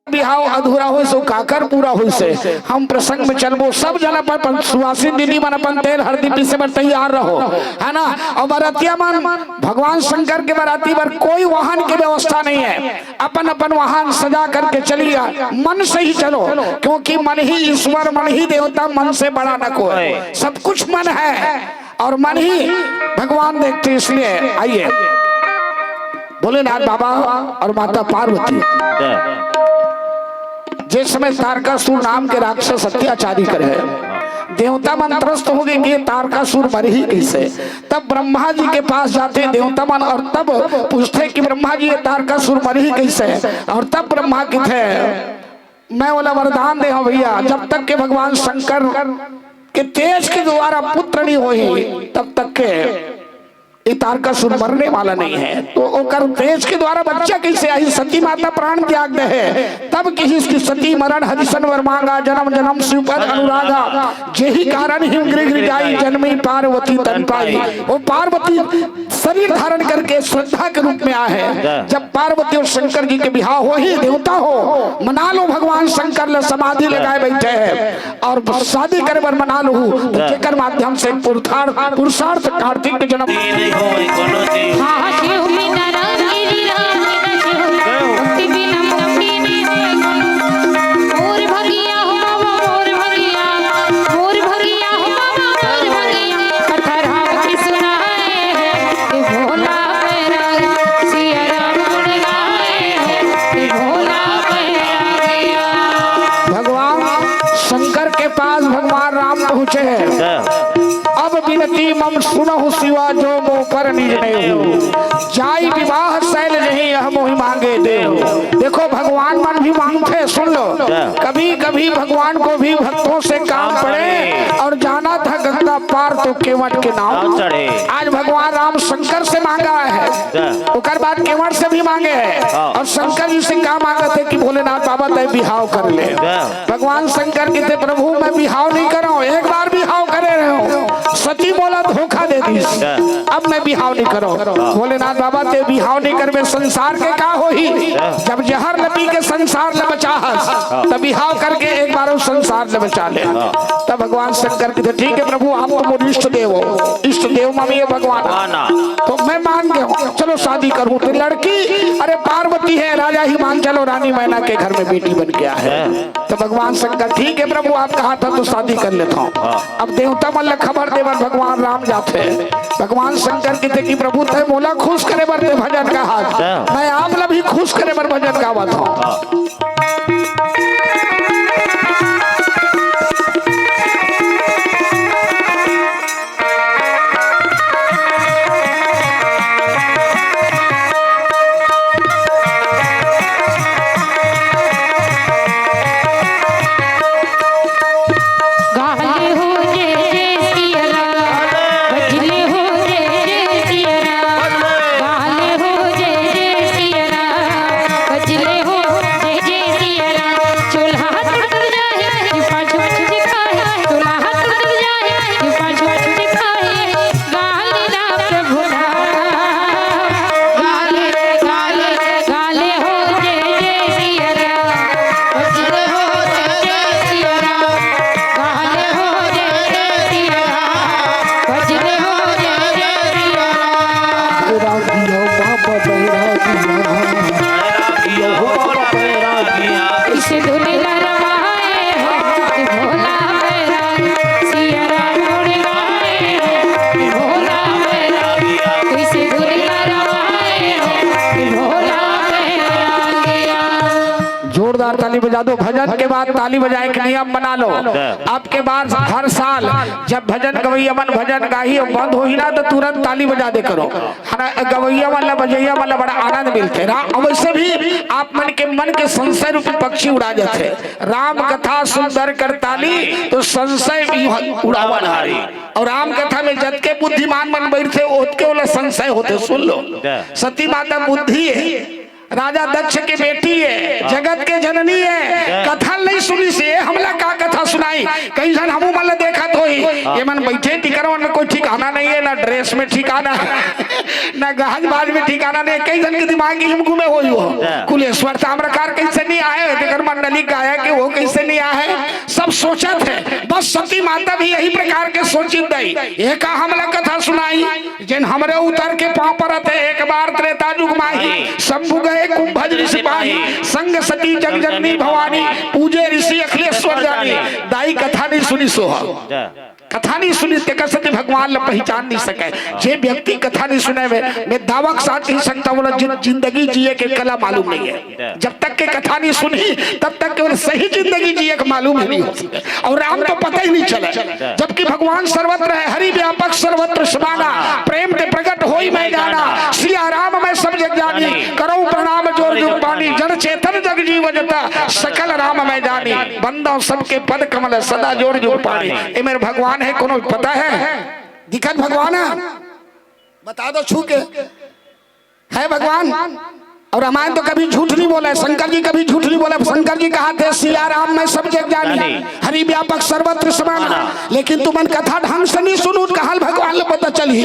बिहाव अधूरा हो सो काकर पूरा हो से हम प्रसंग में चलबो सब जना पर सुवासिन दीदी मन अपन तेल हरदी पीसे पर तैयार रहो है ना। और बरातिया मन भगवान शंकर के बराती पर कोई वाहन की व्यवस्था नहीं है, अपन अपन वाहन सजा करके चलिए, मन से ही चलो क्योंकि मन ही ईश्वर मन ही देवता, मन से बड़ा न कोई, सब कुछ मन है और मन ही भगवान देखते। इसलिए आइए भोलेनाथ बाबा और माता पार्वती जिस समय तारकासुर नाम के राक्षस अत्याचारी करे देवता मन त्रस्त हो गए कि तारकासुर मर ही कैसे। तब ब्रह्मा जी के पास जाते देवता मन और तब पूछते कि ब्रह्मा जी ये तारकासुर मर ही कैसे। और तब ब्रह्मा की थे मैं वाला वरदान दे हूं भैया, जब तक के भगवान शंकर के तेज के द्वारा पुत्र नहीं हो तब तक के ये तारकासुर मरने वाला नहीं है। तो ओकर तेज के द्वारा बच्चा कैसे आई, सती माता प्राण त्याग दे है तब किसी इसकी सती मरण हरिशन वर मांगा जन्म जन्म शिवपद अनुरागा जेहि कारण ही गृह जाई जन्मी पार्वती तन पाई। वो पार्वती शरीर धारण करके श्रद्धा के रूप में आए हैं। जब पार्वती और शंकर जी के बिहार हो ही देवता हो मना लो, भगवान शंकर ले समाधि लगाए बैठे हैं और शादी करे बर मना लो जेकर माध्यम से पुरुषार्थ कार्तिक के जन्म पहुंचे हैं। अब विनती मम सुनहु सिवा जो मो कर निज नहीं हो जाई विवाह शैल नहीं यह मोहि मांगे दे। देखो भगवान मन भी मांगते, सुन लो कभी कभी भगवान को भी भक्तों से काम पड़े और जाना था गंगा पार तो केवट के नाम। आज भगवान राम शंकर से मांगा है उसके बाद केवट से भी मांगे है और शंकर जी से क्या मांगे थे कि भोलेनाथ बाबा तय बिहाव कर ले। भगवान शंकर के थे प्रभु मैं बिहाव नहीं कर रहा हूँ, एक बार बिहाव करे रहे हो सती बोला धोखा दे दी, अब मैं बिहाव नहीं करो। भोलेनाथ बाबा ते बिहाव नहीं कर में संसार के का हो ही, जब जहर लपी के संसार न बचा तब बिहाव करके एक बार संसार न बचा ले। तब भगवान शंकर के थे ठीक है प्रभु आप तो मोर इष्ट देव हो, इष्ट देव मम्मी भगवान तो मैं मान गया चलो शादी करूँ। तो लड़की अरे पार्वती है राजा ही मान चलो रानी मैना के घर में बेटी बन गया है। तो भगवान शंकर ठीक है प्रभु आप कहा था तो शादी कर लेता हूँ। अब देवता मन खबर देवर भगवान राम जाते हैं। भगवान शंकर कहते कि प्रभु तय मोला खुश करे बर ते भजन का हाथ मैं आप भी खुश करे बर भजन गावत हूँ। ताली बजा दो। भजन के बाद ताली बजाए के नियम बना लो। आपके बाद हर साल जब भजन गवैया मन भजन गाही बंद हो ही ना तो तुरंत ताली बजा दे करो। गवैया वाला बजैया वाला बड़ा आनंद मिलते। वैसे भी आप मन के संशय रूपी पक्षी उड़ा जाते। राम कथा सुंदर कर ताली तो संशय भी उड़ावन हारी। और राम कथा में जत के बुद्धिमान मन बैठे ओतके वाला संशय होते। सुन लो सती माता बुद्धि है राजा दक्ष के बेटी है, जगत के जननी है, कथा नहीं सुनी से हमला का कथा सुनाई। कई जन हमू मन देखा तो ही ये मन बैठे टिकरवन में कोई ठिकाना नहीं है, ना ड्रेस में ठिकाना है, ना गहज बाज में ठिकाना नहीं। कई जन के दिमाग की घूमे हो कुलेश्वर ताम्रकार कैसे नहीं आए, दिगर मंडली गाया कि वो कैसे नहीं आए, सब सोचा थे। बस सती माता भी यही प्रकार के सोचित दई, एक हमला कथा सुनाई जिन हमरे उतर के पांव पर थे। एक बार त्रेता युग माही शंभु गए कुंभज ऋषि पाही, संग सती जग जननी भवानी, पूजे ऋषि अखिलेश्वर जानी। दाई कथा नहीं सुनी सोहा, कथा नहीं सुनी ते भगवान ला पहचान नहीं सके। जे व्यक्ति कथा नहीं सुने मैं दावा के साथ ही सकता बोला जिंदगी जिए के कला मालूम नहीं है। जब तक के कथा नहीं सुनी तब तक केवल सही जिंदगी जिए के मालूम नहीं हो सके। और राम तो पता ही नहीं चला, जबकि भगवान सर्वत्र है, हरि व्यापक सर्वत्र समाना, प्रेम ते प्रकट होई मैं जाना, सिया राम मैं सब जग जानी, करो प्रणाम जोर जुग पानी, जन चेतन जग जीव जता, सकल राम मैं जानी, बंदो सबके पद कमल सदा जोर जुग पानी। ये मेरे भगवान है, कोनो पता है दिखत भगवान है, बता दो छू के है भगवान। और रामायण तो कभी झूठ नहीं बोला, शंकर जी कभी झूठ नहीं बोला। शंकर जी कहा थे सिया राम मैं सब जग जानी, हरि व्यापक सर्वत्र समाना। लेकिन तुमन कथा ढंग से नहीं सुनू, कहा भगवान ने पता चली।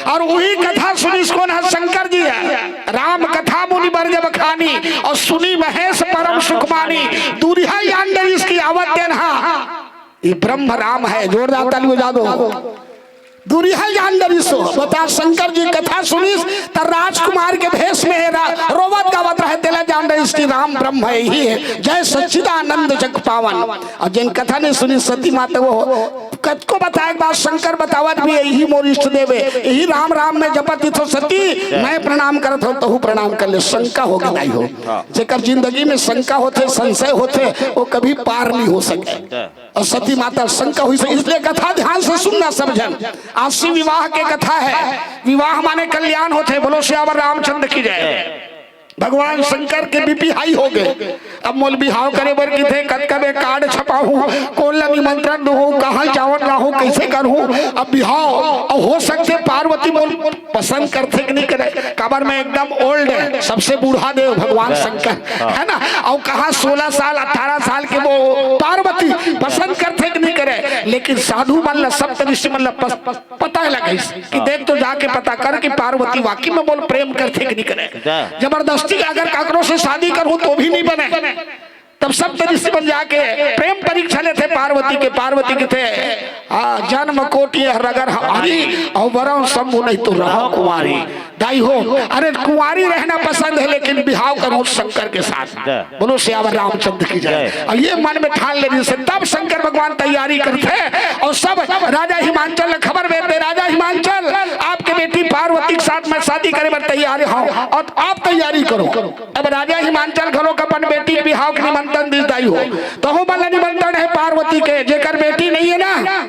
और वही कथा सुनी कौन है, शंकर जी है। राम कथा मुनि बर जब खानी, और सुनी महेश परम सुख मानी, दूरिहा यान इसकी आवत देना, ये ब्रह्म राम है। जोरदार ताली बजा दो। दूरी है जानदारी सो बता, शंकर जी कथा सुनी तो राजकुमार के भेष में रोवत गावत रहे तेला जान रही इसकी राम ब्रह्म है ही है, जय सच्चिदानंद जग पावन। और जिन कथा ने सुनी सती माता वो कत को बताए बात शंकर बतावत भी यही मोर इष्ट देवे, यही राम राम में जपति तो सती मैं प्रणाम करत हो तो प्रणाम कर ले। शंका होगी नहीं हो, जेकर जिंदगी में शंका होते संशय होते वो कभी पार नहीं हो सके। और सती माता शंका हुई, इसलिए कथा ध्यान से सुनना समझन। आशी विवाह के कथा है, विवाह माने कल्याण होते। बोलो श्यावर रामचंद्र की जय। भगवान शंकर के बीपी हाई हो गए। अब मोल बिहाव करे बर की थे, कद कबे कार्ड छपाऊं, कौन निमंत्रण दूं, कहाँ जावन रहूं, कैसे करूं। अब बिहाव और हो सकते पार्वती मोल पसंद करते कि नहीं करे, काबर में एकदम ओल्ड है, सबसे बूढ़ा देव भगवान शंकर है ना। और कहा 16 साल 18 साल के वो पार्वती पसंद करते कि नहीं करे। लेकिन साधु मन सप्त ऋषि मन पता लगे कि देख तो जाके पता कर कि पार्वती वाकई में बोल प्रेम करते कि नहीं करे। जबरदस्ती अगर काकरों से शादी करूं तो भी नहीं बने। तब सब ऋषि बन जाके प्रेम परीक्षा लेते पार्वती के। पार्वती के थे जन्म कोटि रगर हमारी, और वरम शंभु नहीं तो रहो कुंवारी। दाई हो, अरे कुंवारी रहना पसंद है लेकिन बिहाव करो शंकर के साथ। बोलो श्यावर रामचंद्र की जय। और ये मन में ठान लेने से तब शंकर भगवान तैयारी करते। और सब राजा हिमांचल खबर देते, राजा हिमांचल आपके बेटी पार्वती के साथ में शादी करे पर तैयार हो और आप तैयारी करो। अब राजा हिमांचल घरों का अपन बेटी के बिहाव के निमंत्रण दाई हो तो हो वाला निमंत्रण है पार्वती के, जेकर बेटी नहीं है ना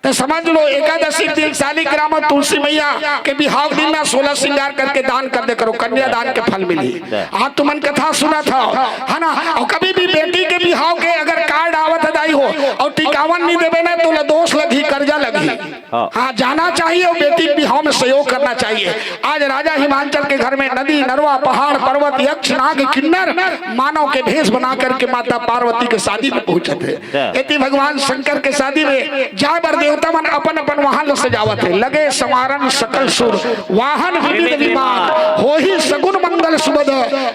तो समझ लो एकादशी दिन शालिग्राम तुलसी मैया के बिहाव दिन में 16 श्रृंगार करके दान कर दे करो, कन्या दान के फल मिली। आज तुमन कथा सुना था है ना। और कभी भी बेटी के बिहाव के अगर कार्ड आवत दाई हो और टिकावन नहीं देवे ना तो दोष लगी, कर्जा लगी। हाँ जाना चाहिए और बेटी के बिहाव में सहयोग करना चाहिए। आज राजा हिमांचल के घर में नदी नरवा पहाड़ पर्वत यक्ष नाग किन्नर मानव के भेष बना करके माता पार्वती के शादी में पहुंचे थे। यदि भगवान शंकर के शादी में जाए देवता मन अपन अपन वाहन सजावत है, लगे समारन सकल सुर वाहन विविध विमान, हो ही सगुन मंगल सुबद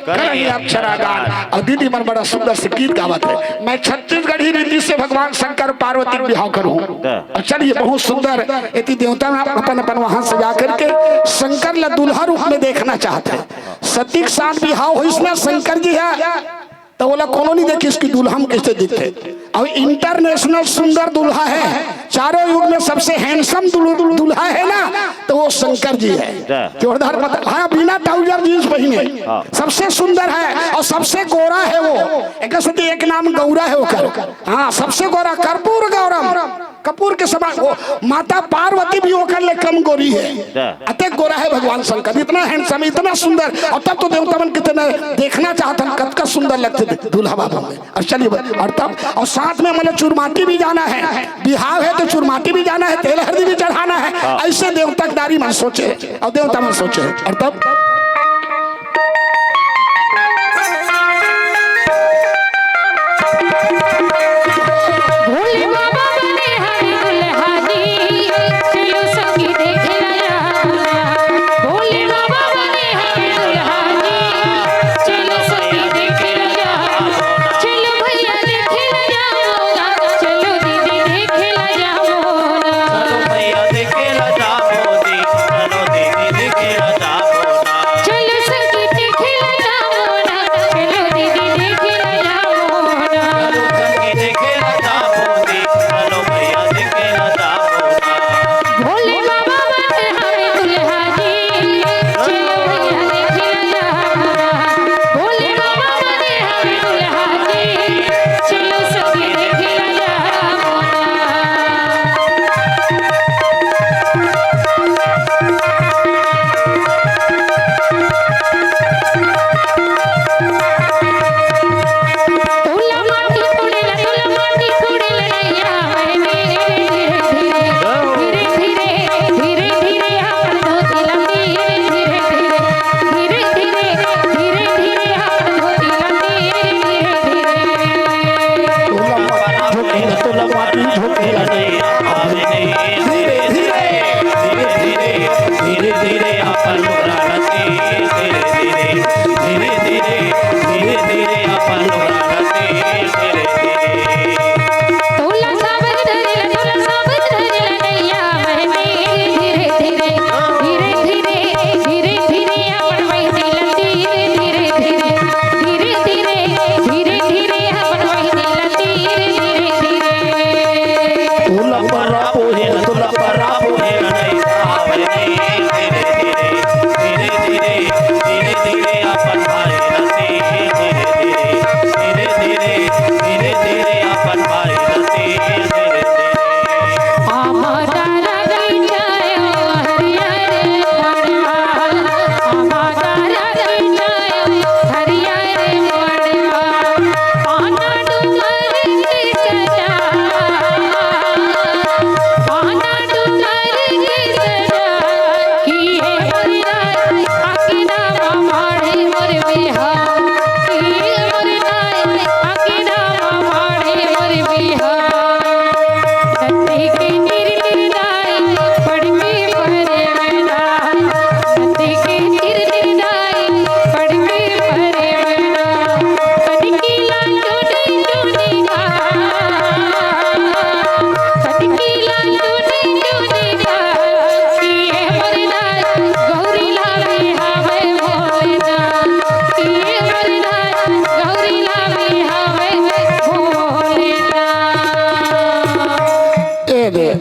करहि अक्षरा गान। और दीदी मन बड़ा सुंदर से गीत गावत है। मैं छत्तीसगढ़ी रीति से भगवान शंकर पार्वती का बिहाव करूं। और चलिए बहुत सुंदर यदि देवता अपन अपन वाहन सजा करके शंकर ला दुल्हा रूप में देखना चाहते हैं। सती के साथ बिहाव हो इसमें शंकर जी है तो बोला कोनो नहीं देखी इसकी दुल्हन कैसे दिखते। और इंटरनेशनल सुंदर दुल्हा है, चारों युग में सबसे हैंडसम दुल्हा है ना तो वो शंकर जी है। जोरदार मतलब हाँ, बिना ट्राउजर जींस पहने सबसे सुंदर है और सबसे गोरा है वो। एक नाम गौरा है वो, हाँ सबसे गोरा कर्पूर गौरम, कपूर के समान। वो माता पार्वती भी होकर ले कम गोरी है, अत्यंत गोरा है भगवान शंकर। इतना हैंडसम इतना सुंदर, और तब तो देवता मन कितने देखना चाहते हैं, कत का सुंदर लगते थे दूल्हा बाबा में। और चलिए और तब और साथ में मतलब चुरमाटी भी जाना है, बिहाव है तो चुरमाटी भी जाना है, तेल हल्दी भी चढ़ाना है। ऐसे देवता दारी मन सोचे और देवता मन सोचे। और तब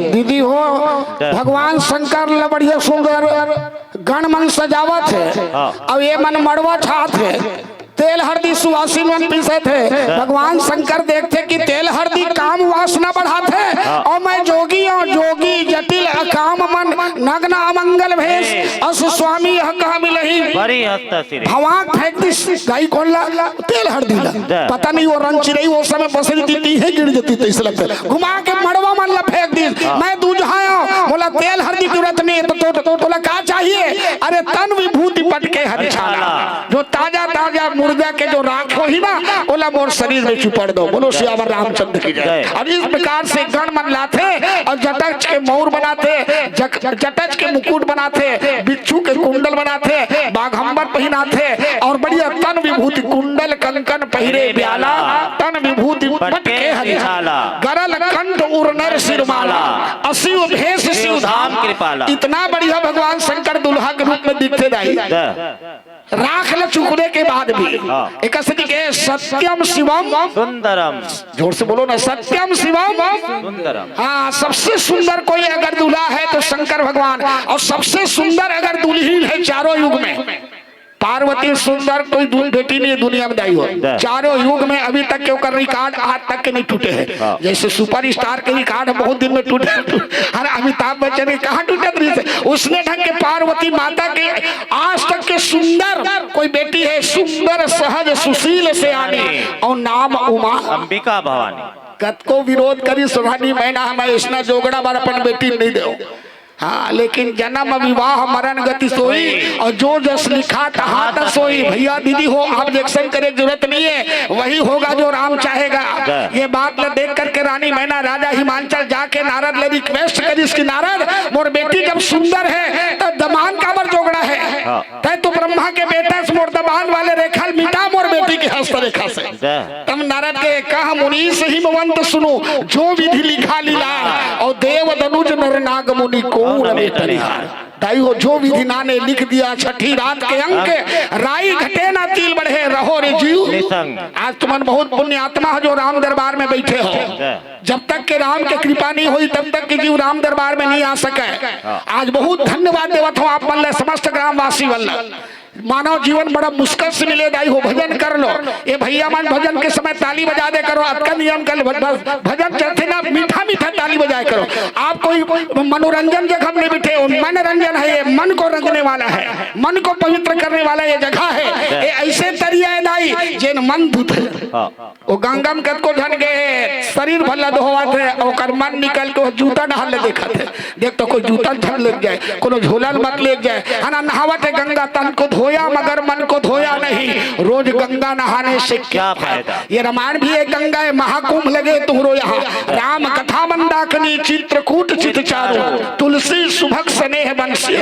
दीदी हो भगवान शंकर ल बढ़िया सुंदर गण मन सजावत है और ये मन मड़वा छात है तेल हरदी सुवासी मन पीसे थे भगवान शंकर देखते कि तेल हरदी काम वासना बढ़ाते और मैं जोगी और जोगी जटिल अकाम मन नग्न अमंगल भेष अस स्वामी यह कहा मिलही भवाक फेंक दी गाय कौन ला तेल हरदी ला पता नहीं वो रंग चिरई वो समय बसरी दी है गिर जाती तो इसलिए लगता घुमा के मड़वा मन ला फेंक दी मैं दूझाया बोला तेल हरदी की जरूरत नहीं तो बोला क्या चाहिए अरे तन विभूति पटके हरिछाला जो ताजा ताजा मुर्दा के जो राख हो ही ना बोला मोर शरीर में चुपड़ दो बोलो सियावर रामचंद्र की जय। और इस प्रकार से गण मन लाते और जटच के मोर बनाते जटच के मुकुट बनाते बिच्छू के कुंडल बनाते बाघंबर पहनाते और बढ़िया तन विभूति कुंडल कंकन पहिरे ब्याला तन विभूति पटके हरिछाला गरल कंठ उरनर सिरमाला असिव भेष शिव धाम कृपाला। इतना बढ़िया भगवान शंकर दुल्हा के रूप में दिखते जाए राख ल चुकने के बाद भी एक के सत्यम शिवम सुंदरम जोर से बोलो ना सत्यम शिवम सुंदरम। हाँ सबसे सुंदर कोई अगर दूल्हा है तो शंकर भगवान और सबसे सुंदर अगर दुल्हन है चारों युग में पार्वती सुंदर कोई बेटी नहीं दुनिया में दाई हो चारों युग में अभी तक के रिकॉर्ड आज तक के नहीं टूटे हैं जैसे सुपर स्टार के रिकॉर्ड बहुत दिन में टूटे हर अमिताभ बच्चन के कहाँ टूटे उसने ढंग के पार्वती माता के आज तक के सुंदर कोई बेटी है सुंदर सहज सुशील से आने और नाम उमा अंबिका भवानी कत को विरोध करी सुहानी मैना हमें इसना जोगड़ा बार अपन बेटी नहीं दो। हाँ लेकिन जन्म विवाह मरण गति सोई और जो जस लिखा तहा तक सोई। भैया दीदी हो ऑब्जेक्शन करे जरूरत नहीं है वही होगा जो राम चाहेगा। ये बात न देख करके रानी मैना राजा हिमांचल जाके नारद ले रिक्वेस्ट करी इसकी नारद मोर बेटी जब सुंदर है तब दमान का बर जोगड़ा है तय तो ब्रह्मा के बेटा से मोर दमान वाले रेखा मिटा मोर बेटी की हस्तरेखा से तब नारद के कहा मुनि से ही मवंत सुनो जो विधि लिखा लीला और देव दनुज नर नाग मुनि को दाई हो जो विधि ने लिख दिया छठी रात के अंक राई घटे ना तिल बढ़े रहो रे जीव। आज तुमन बहुत पुण्य आत्मा जो राम दरबार में बैठे हो जब तक के राम के कृपा नहीं हुई तब तक के जीव राम दरबार में नहीं आ सके। आज बहुत धन्यवाद देवत हो आप मन समस्त ग्रामवासी वल्लभ मानव जीवन बड़ा मुश्किल से मिले दाई हो भजन कर लो ये भैया मन भजन के समय ताली बजा दे करो अटका नियम कर भजन चलते ना मीठा मीठा ताली बजाए करो। आप कोई मनोरंजन जगह में बैठे हो मनोरंजन है ये मन को रंगने वाला है मन को पवित्र करने वाला ये जगह है ये ऐसे तरिया दाई जेन मन धुत वो गंगम कद को धन गए शरीर भला धोवत है और मन निकल के जूता नहाल देखत है देख तो कोई जूता झल लग जाए कोनो झोला मत ले जाए है ना नहावत है गंगा तन को धोया मगर मन को धोया नहीं रोज गंगा नहाने से क्या फायदा। ये रामायण भी एक गंगा है महाकुंभ लगे तुमरो यहाँ राम कथा मंदाकिनी चित्रकूट चित चारो तुलसी सुभग स्नेह बंसी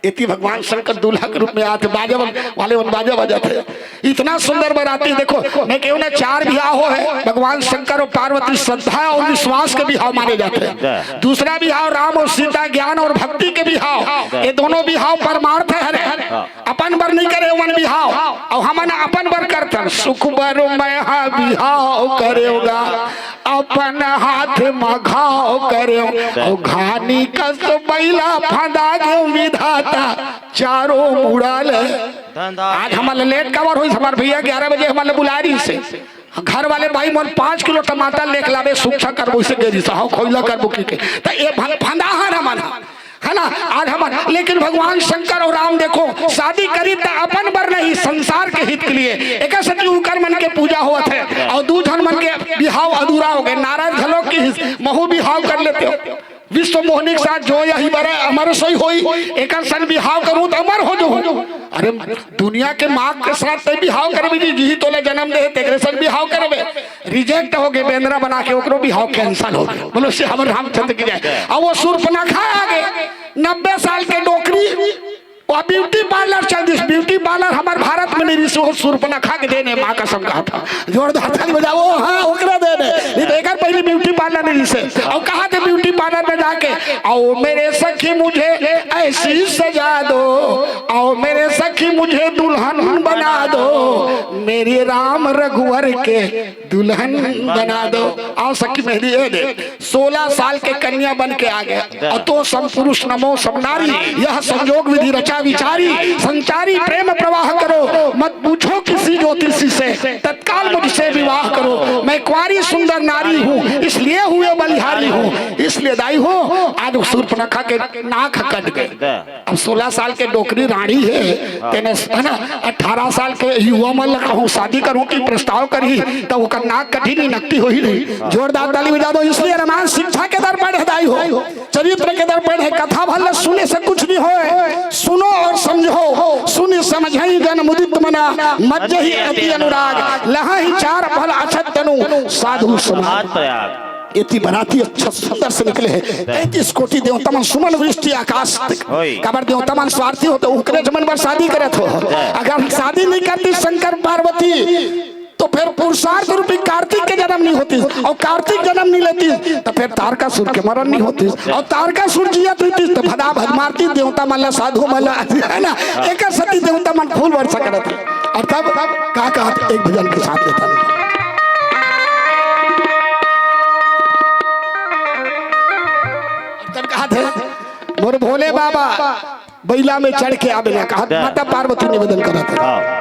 इति भगवान शंकर दूल्हा के रूप में आते बाजा वाले बाजा बजाते इतना सुंदर बराती देखो मैं क्यों ना चार बिहाव हो है भगवान शंकर और पार्वती श्रद्धा और विश्वास के बिहाव माने जाते हैं। दूसरा बिहाव राम और सीता ज्ञान और भक्ति के बिहाव ये दोनों बिहाव परमार्थ है अपन बर नहीं करे वन बिहाव और हम अपन बर करते सुख बर मैं बिहाव करेगा अपन हाथ मघाव करे घानी कस बैला फंदा के विधाता चारों मुड़ाल। आज हमारे लेट कवर हुई हमारे भैया 11 बजे हमारे बुलारी से घर वाले भाई मन 5 किलो टमाटर लेके लावे सूखा करबो से गेरी साहो खोइला करबो की के त ए फंदा है ना आज हम लेकिन भगवान शंकर और राम देखो शादी करी तो अपन बर नहीं संसार के हित के लिए एक सती उकर मन के पूजा हुआ थे और दूधन मन के बिहाव अधूरा हो गए नारायण झलोक की महू बिहाव कर लेते हो विश्व मोहनी के साथ जो यही बड़ा अमर सोई होई एक सन बिहाव करूं तो अमर हो जो। अरे दुनिया के माँ के साथ तय बिहाव करबे जी तोले जन्म दे तेरे सन बिहाव करबे रिजेक्ट हो गए बेंद्रा बना के ओकरो बिहाव कैंसिल हो गए। बोलो से हमर रामचंद्र की जाए। अब वो शूर्पणखा आ गए 90 साल के नौकरी और ब्यूटी पार्लर चल दिस ब्यूटी पार्लर हमारे भारत में नहीं शूर्पणखा के देने माँ कसम कहा था जोरदार ताली बजाओ। हाँ ओकरा देने नहीं तो एक पहले ब्यूटी पार्लर नहीं से और कहा थे ब्यूटी पार्लर में जाके आओ मेरे सखी मुझे ऐसी सजा दो आओ मेरे सखी मुझे दुल्हन बना दो मेरे राम रघुवर के दुल्हन बना दो। आओ सखी मेरी ये दे 16 साल के कन्या बन के आ गया अतो सम पुरुष नमो सब नारी यह संयोग विधि रचा विचारी संचारी प्रेम प्रवाह करो मत पूछो किसी ज्योतिषी से तत्काल मुझसे विवाह करो मैं कुंवारी सुंदर नारी हूँ इसलिए हुए बलिहारी हूँ इसलिए दाई हो। आज शूर्पणखा के नाक कट गए। अब 16 साल के डोकरी रानी है तेने है ना 18 साल के युवा मन कहूँ शादी करूँ की प्रस्ताव करी तो वो नाक कठी नहीं नकटी हो ही नहीं। जोरदार ताली बजा दो। इसलिए रामायण शिक्षा के दर्पण है दाई हो चरित्र के दर्पण है कथा भले सुने से कुछ नहीं हो सुनो और समझो सुन समझई जन मुदित मना मज्जहि अति अनुराग लहा ही चार फल अछत तनु साधु समाज। इतनी बराती अच्छा सुंदर से निकले हैं 33 कोटि देवतमन सुमन वृष्टि आकाश कबर देवतमन स्वार्थी हो तो उकरे जमन पर शादी करे तो अगर शादी नहीं करती शंकर पार्वती तो फिर पुरुषार्थ रूपी कार्तिक के जन्म नहीं होती और कार्तिक जन्म नहीं लेती तो फिर तारकासुर के मरण नहीं होती और तारकासुर जियत होती तो भदा भद मारती देवता मल्ला साधु मल्ला है ना एक सती देवता मन फूल वर्षा करते और तब का एक भजन के साथ लेता तब कहा थे मोर भोले बाबा बैला में चढ़ के आवे ना कहा माता पार्वती निवेदन करा था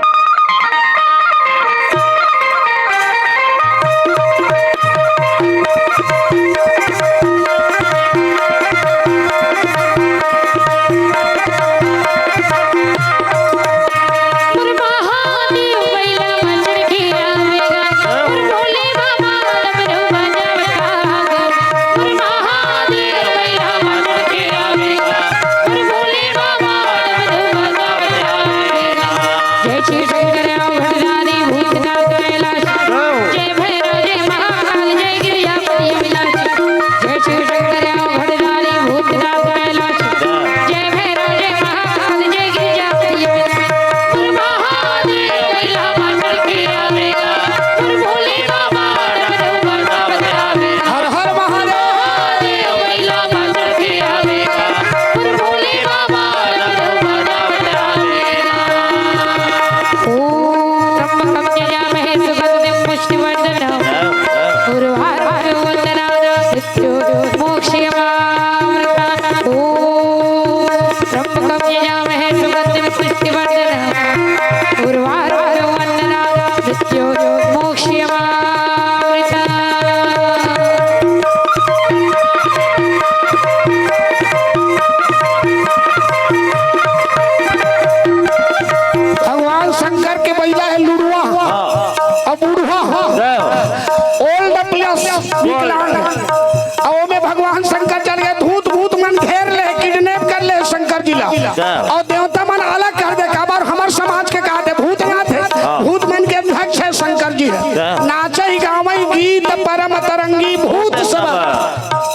और देवता मन अलग कर दे काबर हमारे समाज के कहा भूतनाथ है भूत मन के अध्यक्ष है शंकर जी है नाचे गावे गीत परम तरंगी भूत सब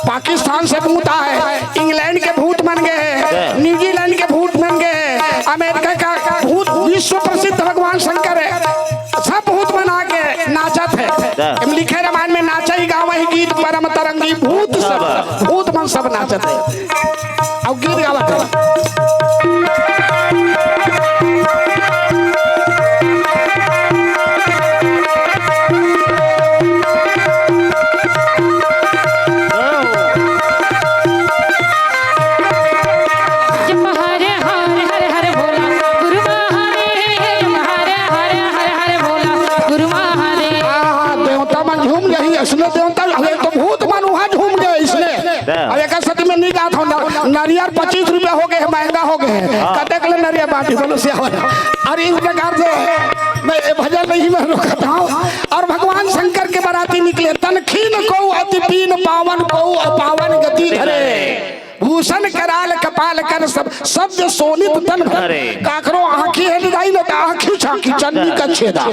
पाकिस्तान से भूत है इंग्लैंड के भूत बन गए न्यूजीलैंड के भूत बन गए अमेरिका का भूत विश्व प्रसिद्ध भगवान शंकर है सब भूत बना के नाचत है लिखे रामायण में नाचे गावे गीत परम तरंगी भूत सब भूत मन सब नाचत है अब गीत गावत है नारियल 25 रुपया हो गए महंगा हो गए कटे के नारियल बाटी बोलो से और इस प्रकार से मैं भजन नहीं मैं रोकता हूँ। और भगवान शंकर के बाराती निकले तनखीन को अति पीन पावन को पावन गति भूषण कराल कपाल कर सब शब्द सोनित तन भर काकरो आंखी है निदाई न आंखी छाकी चन्नी का छेदा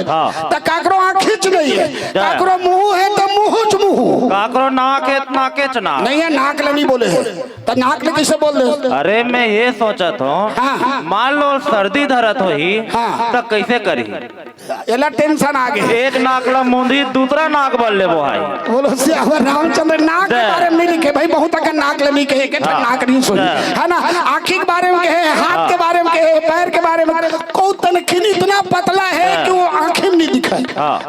त काकरो आंखी च नहीं है काकरो मुंह है तो मुंह च मुंह काकरो नाक है नाके च नाक नहीं है नाक ले नहीं बोले है त नाक ले कैसे बोल दे। अरे मैं ये सोचत हूँ मान लो सर्दी धरत हो ही तो कैसे करी एला टेंशन आ गए एक नाक ला मुंदी दूसरा नाक बोल ले वो है बोलो से रामचंद्र नाक के बारे में नहीं लिखे भाई बहुत अगर नाक ले नहीं कहे के नाक नहीं सुनी है ना आँखी के बारे में कहे हाथ के बारे में कहे पैर के बारे में कोई तनखीन इतना पतला है कि वो आँखें में नहीं दिखाई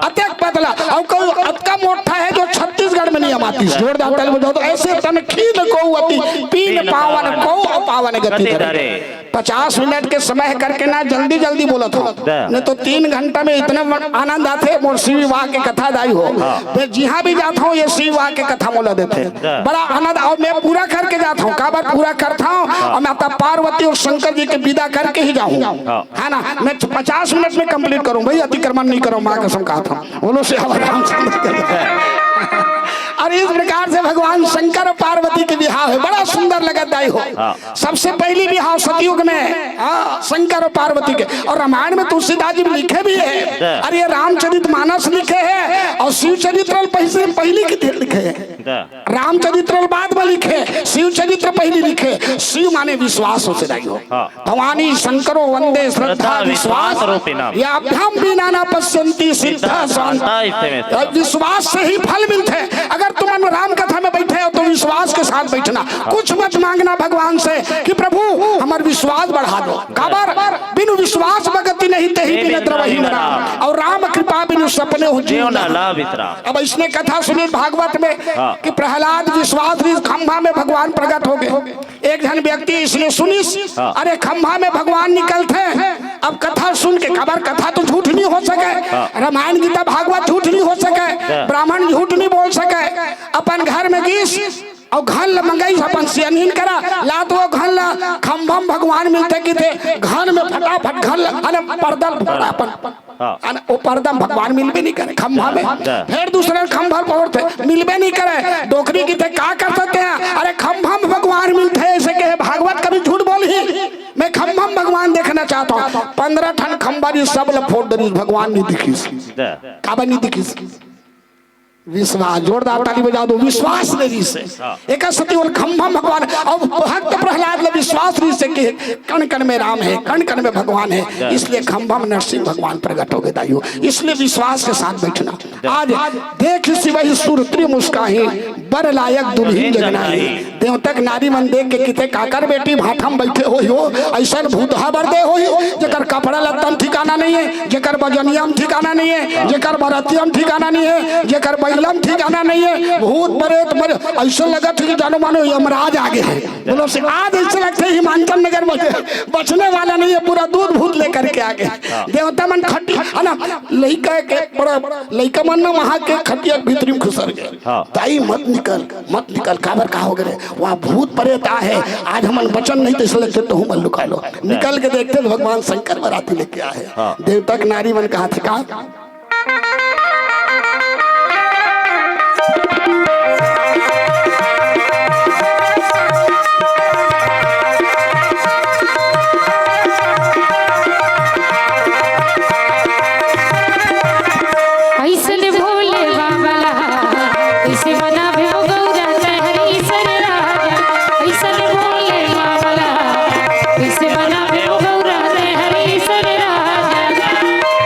अत्यंत पतला और कोई अतका मोटा है जो छत्तीसगढ़ में नहीं आती जोरदार ताली बजाओ तो ऐसे तनखीन को अति पीन पावन को पावन गति धरे 50 मिनट के समय करके ना जल्दी जल्दी बोला था नहीं तो 3 घंटा में इतना आनंद आते मोर शिव विवाह के कथा दाई हो मैं जहाँ भी जाता हूँ ये शिव विवाह के कथा मोला देते बड़ा आनंद और मैं पूरा करके जाता हूँ काबर पूरा करता हूँ और माता पार्वती और शंकर जी के विदा करके ही जाऊँ है ना मैं 50 मिनट में कंप्लीट करूँ भाई अतिक्रमण नहीं करूँ माँ कसम कहा था बोलो से और इस प्रकार से भगवान शंकर और पार्वती के विवाह है बड़ा सुंदर लगतदायी हो सबसे पहली विवाह सतयुग में शंकर और पार्वती के और रामायण में तुलसीदास जी लिखे भी है और ये रामचरित मानस लिखे हैं और शिव चरित्र पहली की लिखे हैं रामचरित्र बाद में लिखे शिव चरित्र पहली लिखे शिव माने विश्वास हो सदाई हो भवानी शंकरो वंदे श्रद्धा विश्वास या अभ्याम बिना न पश्यंती सिद्धा शांत विश्वास से ही फल मिलते हैं अगर तुम राम कथा में बैठे हो तो विश्वास के साथ बैठना कुछ मत मांगना भगवान से कि प्रभु हमारा विश्वास बढ़ा दो काबर बिनु विश्वास भगति नहीं तही बिनत्र वही राम और राम कृपा बिनु सपने हो जीव न लाभ इतरा। अब इसने कथा सुनी भागवत में कि प्रहलाद विश्वास खंभा में भगवान प्रकट हो गए एक जन व्यक्ति इसने सुनी अरे खंभा में भगवान निकलते हैं अब कथा सुन के खबर कथा तो झूठ नहीं हो सके रामायण गीता भागवत झूठ नहीं हो सके ब्राह्मण झूठ नहीं बोल सके अपन घर में गीस और घन मंगाई अपन सियनहीन करा लात वो घन ला खंभम भगवान मिलते कि थे घन में फटाफट घन पर्दा अपन वो पर्दा भगवान मिलबे नहीं करे खंभा में फिर दूसरे खंभा पहुंचते मिलबे नहीं करे डोकरी की थे क्या कर सकते हैं अरे खंभा में भगवान मिलते हैं ऐसे कहे भागवत कभी झूठ बोल ही मैं खंभा में भगवान देखना चाहता हूँ 15 टन खंभा सब फोड़ दे भगवान नहीं दिखी काबा नहीं दिखी विश्वास जोरदार ताली बजा दो विश्वास नहीं से एक सत्य और खंभा भगवान और भक्त प्रहलाद ने विश्वास नहीं से कि कण कण में राम है कण कण में भगवान है इसलिए खंभा में नरसिंह भगवान प्रकट हो गए दाइयों इसलिए विश्वास के साथ बैठना आज देख सिवही सुरत्री मुस्काही बर लायक दुल्हीन जगनाही देवतक नारी मन देख के किते काकर बेटी भाठम बैठे हो ऐसा भूतहा बरदे हो जेकर कपड़ा लत्तम ठिकाना नहीं है जेकर बजनियम ठिकाना नहीं है जेकर बरतियम ठिकाना नहीं है जेकर बैलम ठिकाना नहीं है भूत प्रेत ऐसा लगा कि जानो मानो यमराज आगे है बोलो से आज ऐसे लगते है हिमांचल नगर में बचने वाला नहीं है पूरा दूध भूत लेकर के आगे देवता मन खट्टी है ना लइका के बड़ा लइका मन ना वहां के खटिया भीतरी में घुसर गए ताई मत निकल काबर का हो गए वहां भूत प्रेत है आज हमन बचन नहीं तो इसलिए तो हम लुका लो निकल के देखते भगवान शंकर बराती लेके आए देवता के नारी मन कहा थे कहा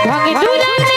भंग दुलाने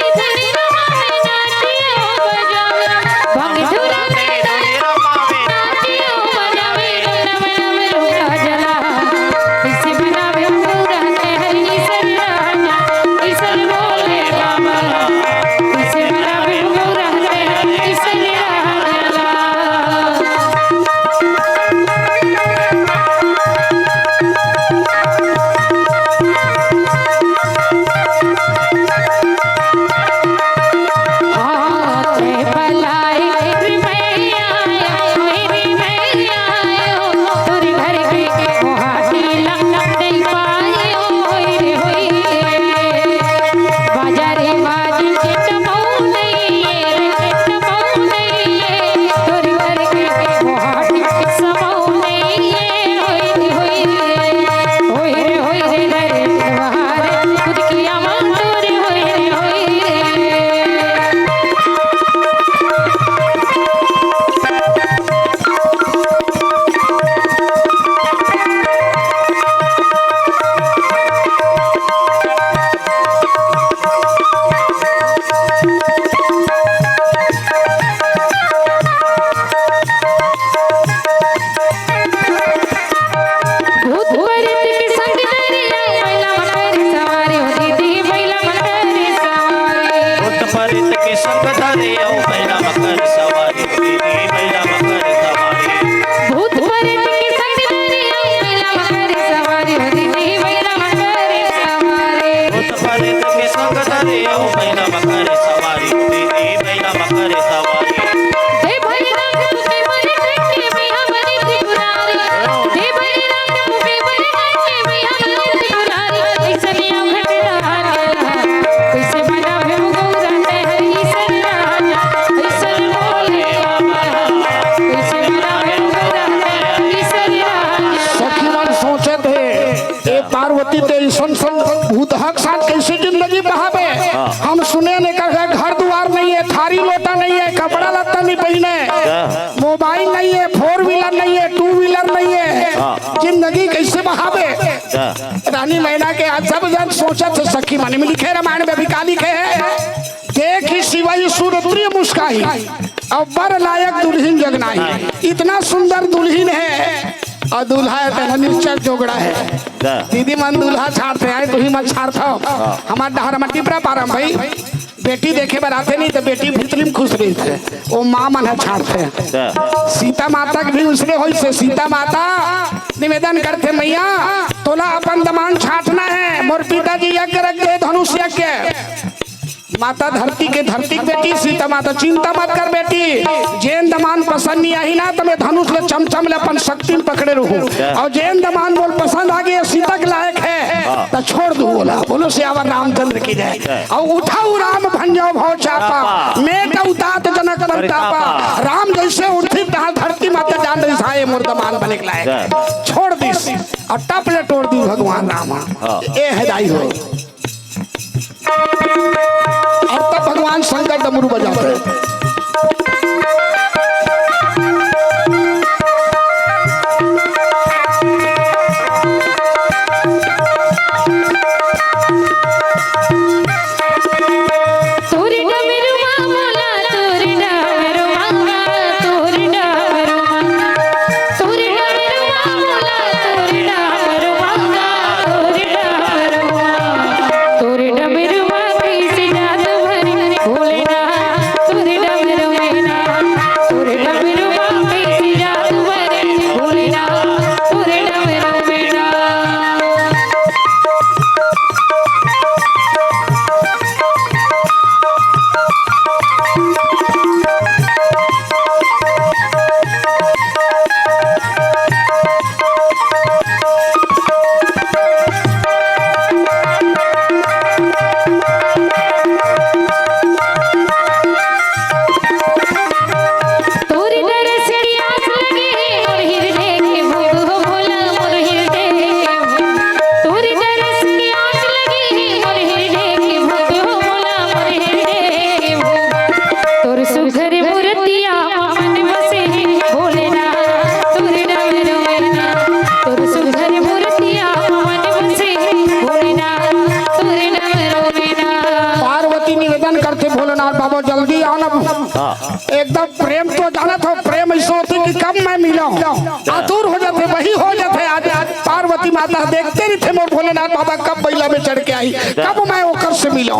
देव मैना मकर सवारी दे मैना मकर सवारी हे भैरव मुके मरे कंठे में हमारी त्रिपुरारी हे भैरव मुके मरे कंठे में हमारी त्रिपुरारी कैसलिया भटरानी कैसे बना है गौरा हरी सरनाना कैसल बोले कैसे बना है गौरा हरी सरनाना सखी मन सोचे थे ए पार्वती ते सन सन भूतहक साथ कैसे जिंदगी बहावे। हम सुने ने कहा घर द्वार नहीं है, थारी लोटा नहीं है, कपड़ा लत्ता नहीं पहने, मोबाइल नहीं है, 4 व्हीलर नहीं है, 2 व्हीलर नहीं है, जिंदगी कैसे बहावे। रानी मैना के आज सब जन सोचा थे सखी मन में लिखे रामायण में भी का लिखे है देखी शिवाई सूरप्रिय मुस्काई और बर लायक दुल्हन जगनाई। इतना सुंदर दुल्हन है और दूल्हा है निश्चय जोगड़ा है। दीदी मन दूल्हा छाड़ते हैं तो ही मन छाड़ता हमारे डहर में टिपरा पारम भाई बेटी देखे बार आते नहीं तो बेटी भीतरी में खुश रही थे वो माँ मन है छाड़ते हैं। सीता माता की भी उसने हो से सीता माता निवेदन करते मैया तोला अपन दमान छाटना है मोर पिताजी यज्ञ रख दे धनुष यज्ञ माता धरती के धरती की बेटी सीता माता चिंता मत कर बेटी जैन दमान पसंद नहीं आई ना तो मैं धनुष ले चमचम ले अपन शक्ति में पकड़े रहूं और जैन दमान बोल पसंद आ गई सीता के लायक है तो छोड़ दो बोला बोलो सियावर रामचंद्र की जय और उठाओ राम भंजो भव चापा मैं तो उतात जनक परतापा राम जैसे उठी धरती माता जान रही साए मोर दमान बने के लायक छोड़ दी और टप ले तोड़ दी भगवान राम ए हदाई हो। और तब भगवान शंकर डमरू बजाते हैं। एकदम प्रेम तो जाना था प्रेम ऐसा होती कि कब मैं मिला आतुर हो जाते वही हो जाते आज पार्वती माता देखते नहीं थे मोर भोलेनाथ बाबा कब बैला में चढ़ के आई कब मैं ओकर से मिला।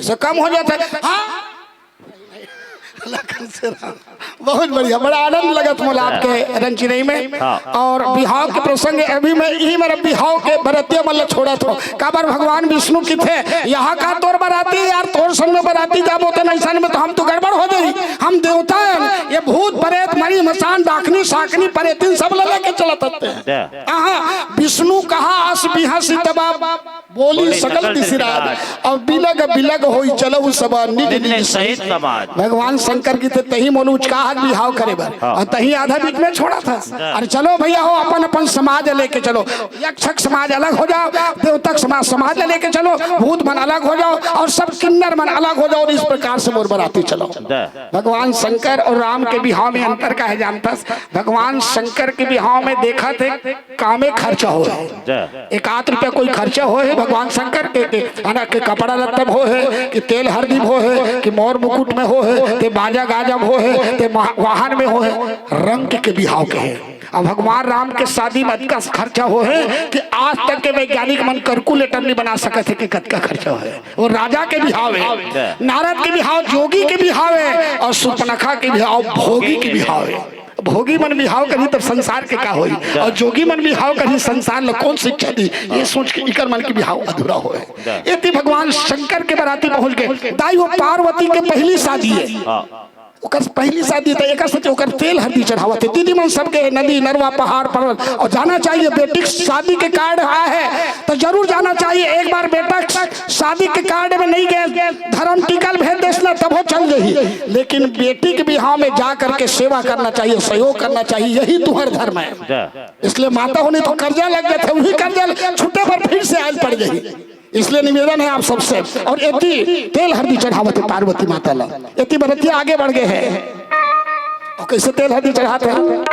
ऐसे कम हो जाता है। हाँ लखन से राम, बहुत बढ़िया, बड़ा आनंद लगा तुम आपके रंचिनई में। और बिहाव के प्रसंग अभी मैं यही मेरा बिहाव के भरतिया मतलब छोड़ा था काबर भगवान विष्णु की थे यहाँ का तोर बराती यार, तोर संग में बराती जब होते नहीं में तो हम तो गड़बड़ हो गई। हम देवता हैं, ये भूत प्रेत मरी मसान डाकनी साकनी परेतिन सब लेके चलते हैं। विष्णु कहा आस बिहासी तबा बोली सकल दिसिराज, अब बिलग बिलग होई चलो सब निज निज सहित समाज। भगवान शंकर की थे तही मोलू उचकाहट बिहाव करे बर और तही आधा बीच में छोड़ा था। अरे चलो भैया हो अपन अपन समाज लेके चलो, यक्षक समाज अलग हो जाओ, देवतक समाज लेके चलो, भूत मन अलग हो जाओ और सब किन्नर मन अलग हो जाओ और इस प्रकार से मोर बराती चलो। भगवान शंकर और राम के बिहाव में अंतर का है जानता। भगवान शंकर के बिहाव में देखा थे कामे खर्चा हो, 1 रुपया कोई खर्चा हो है भगवान शंकर के कपड़ा लत्ता हो है कि तेल हरदी हो है कि मोर मुकुट में हो है ते बाजा गाजा हो है ते वाहन में हो है, रंग के बिहाव के है। अब भगवान राम के शादी में का खर्चा हो है कि आज तक के वैज्ञानिक मन कैलकुलेटर नहीं बना सके थे कि कत का खर्चा है। वो राजा के बिहाव है, नारद के बिहाव, जोगी के बिहाव है और सुपनखा के बिहाव भोगी के बिहाव है। भोगी मन बिहाव करी तब संसार के का होई और जोगी मन बिहाव करी संसार ल कौन शिक्षा दी, ये सोच के इकर मन के बिहाव अधूरा होए। इति भगवान शंकर के बराती पहुंच गए। दाई वो पार्वती के पहली शादी है, ओकर पहली शादी था, एक सच ओकर तेल हल्दी चढ़ावत है। दीदी मन सबके नदी नरवा पहाड़ पर्वत और जाना चाहिए। बेटी शादी के कार्ड आया है तो जरूर जाना चाहिए। एक बार बेटा शादी के कार्ड में नहीं गए, धर्म टिकल भेज देना तब वो चल रही, लेकिन बेटी के बिहाव में जा करके सेवा करना चाहिए, सहयोग करना चाहिए, यही तुम्हारा धर्म है। इसलिए माता होने तो कर्जा लग गए थे, वही कर्जा छुट्टे पर फिर से आयल पड़ गई। इसलिए निवेदन है आप सबसे। और एती तेल हल्दी चढ़ावत है पार्वती माता ला, एती बरतिया आगे बढ़ गए हैं और कैसे तेल हल्दी चढ़ाते हैं।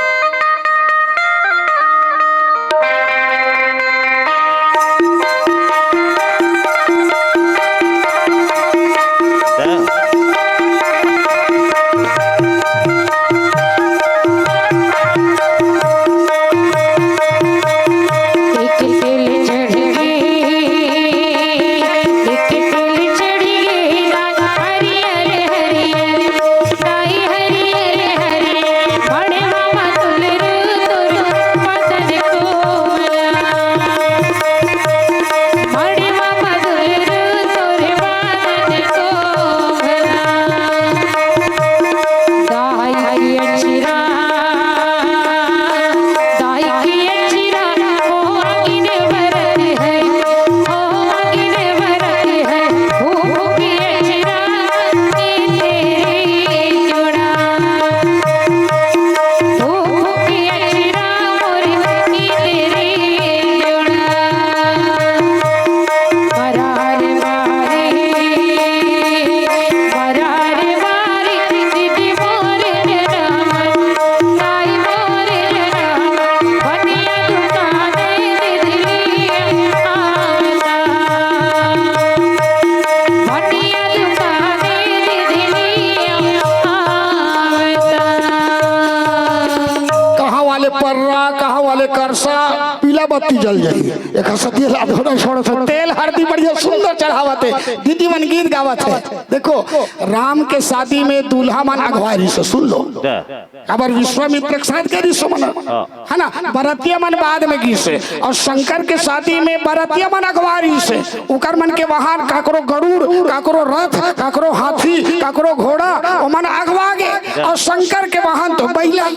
बत्ती जल जाएगी। एक सती तेल हल्दी बढ़िया सुंदर चढ़ावत है, दीदी मन गीत गावत है। देखो राम के शादी में दूल्हा मन अगवारी से सुन लो, अबर विश्वामित्र के साथ के रिश्तो मन है ना, बरतिया मन बाद में गी से, और शंकर के शादी में बरतिया मन अगवारी से, उकर मन के वाहन काकरो गरुड़, काकरो रथ, काकरो हाथी, काकरो घोड़ा, वो मन अगवा गए। और शंकर के वाहन तो बैला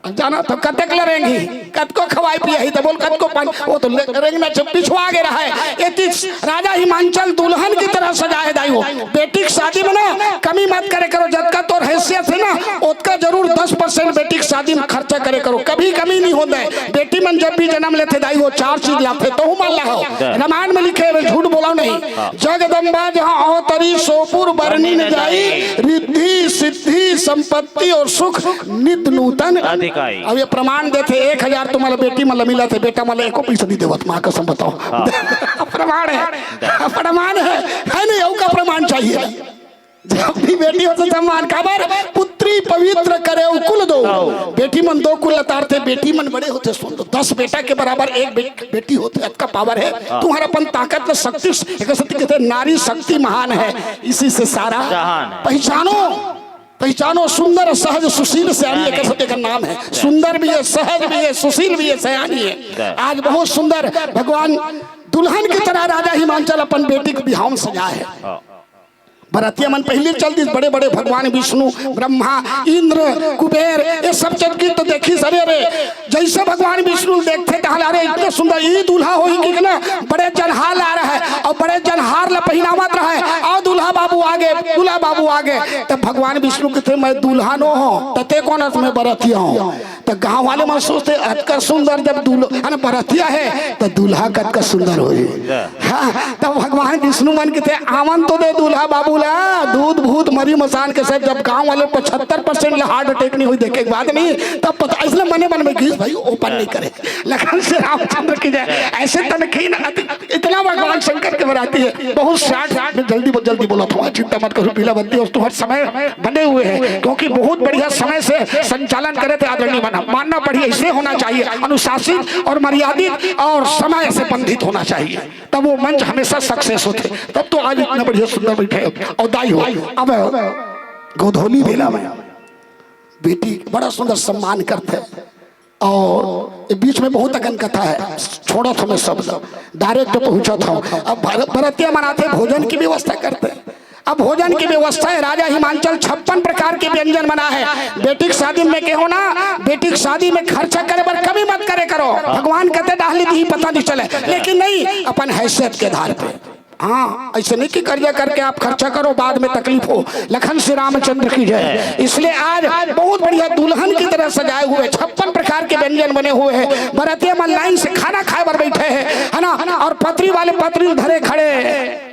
जाना तो कतक लरेंगी, कत को खवाई पिया तो बोल कत को पानी, वो तो रेंगना पिछुआ गया है। ये राजा हिमांचल दुल्हन की तरह सजाए दाई हो। बेटी की शादी में ना कमी मत करे करो, जब का तो हैसियत है ना उसका जरूर 10% बेटी की शादी में खर्चा करे करो, कभी कमी नहीं होता है। बेटी मन जब भी जन्म लेते दाई वो 4 चीज लाते तो मान ला, रामायण में लिखे हुए झूठ बोला नहीं। जगदम्बा जहाँ अवतरी सोपुर बरनी न जाई, रिद्धि सिद्धि संपत्ति और सुख नित नूतन। अब ये प्रमाण देते 1000 तुम्हारा बेटी मतलब मिला थे, बेटा मतलब 1 पैसा नहीं देवत, माँ कसम बताओ। प्रमाण है, प्रमाण है नहीं, का प्रमाण चाहिए। जब भी बेटी हो तो सम्मान काबर पुत्री पवित्र करे कुल दो। बेटी मन दो कुल लतार थे, बेटी मन बड़े होते सुन दो। 10 बेटा के बराबर एक बेटी होते, आपका पावर है। तुम्हारा अपन ताकत में शक्ति, कहते नारी शक्ति महान है, इसी से सारा पहचानो। पहचानो सुंदर सहज सुशील सयानी एक सत्य का नाम है। सुंदर भी है, सहज भी है, सुशील भी है, सयानी है। आज बहुत सुंदर भगवान दुल्हन की तरह राजा हिमांचल अपन बेटी को बिहाव में सजा है। बरातिया मन पहले चल दी, बड़े बड़े भगवान विष्णु ब्रह्मा इंद्र कुबेर ये सब चल की तो देखी सरे रे जैसे भगवान विष्णु देखते अरे इतने सुंदर ये दूल्हा हो कि ना बड़े जनहार ला रहा है और बड़े जनहार ला पहनावत रहा है और दूल्हा बाबू आगे, दूल्हा बाबू आगे। तब भगवान विष्णु कहते मैं दूल्हा नो हो तते कौन मैं बरातिया हूँ। तो गाँव वाले मन सोचते अटका सुंदर जब दूल्हा बरातिया है तो दूल्हा कटका सुंदर हो। हाँ, तब भगवान विष्णु मन कहते आमन तो दे दूल्हा बाबू दूध भूत मरी मसान के साथ। जब गांव वाले 75% हार्ट अटैक नहीं हुई देखे के बाद नहीं तब पता, इसलिए मने मन में घिस भाई ओपन नहीं करे। लखन से रामचंद्र की जाए ऐसे तनखीन इतना भगवान शंकर के बराती है। बहुत शार्ट में जल्दी बोला था, चिंता मत करो पीला बत्ती उस हर समय बने हुए हैं क्योंकि बहुत बढ़िया समय से संचालन करे थे। आदरणीय मानना बढ़िया ऐसे होना चाहिए, अनुशासित और मर्यादित और समय से बंधित होना चाहिए, तब वो मंच हमेशा सक्सेस होते। तब तो आज इतना बढ़िया सुंदर बैठे और दाई हो। अब गोधोली बेला में बेटी बड़ा सुंदर सम्मान करते और बीच में बहुत अगन कथा है, छोड़ा था मैं शब्द डायरेक्ट पहुंचा था। अब भरतिया मनाते भोजन की व्यवस्था करते। अब भोजन की व्यवस्था है, राजा हिमांचल 56 प्रकार के व्यंजन बना है। बेटी की शादी में कहो ना, बेटी की शादी में खर्चा करे पर कभी मत करे करो। भगवान कहते डाली दी पता नहीं चले, लेकिन नहीं अपन हैसियत के आधार पे। हाँ, ऐसे नहीं कि कर्जा करके आप खर्चा करो बाद में तकलीफ हो। लखन श्री रामचंद्र की जय। इसलिए आज बहुत बढ़िया दुल्हन की तरह सजाए हुए 56 प्रकार के व्यंजन बने हुए हैं। बरातिया मन लाइन से खाना खाए पर बैठे हैं, है ना। और पत्री वाले पत्री धरे खड़े।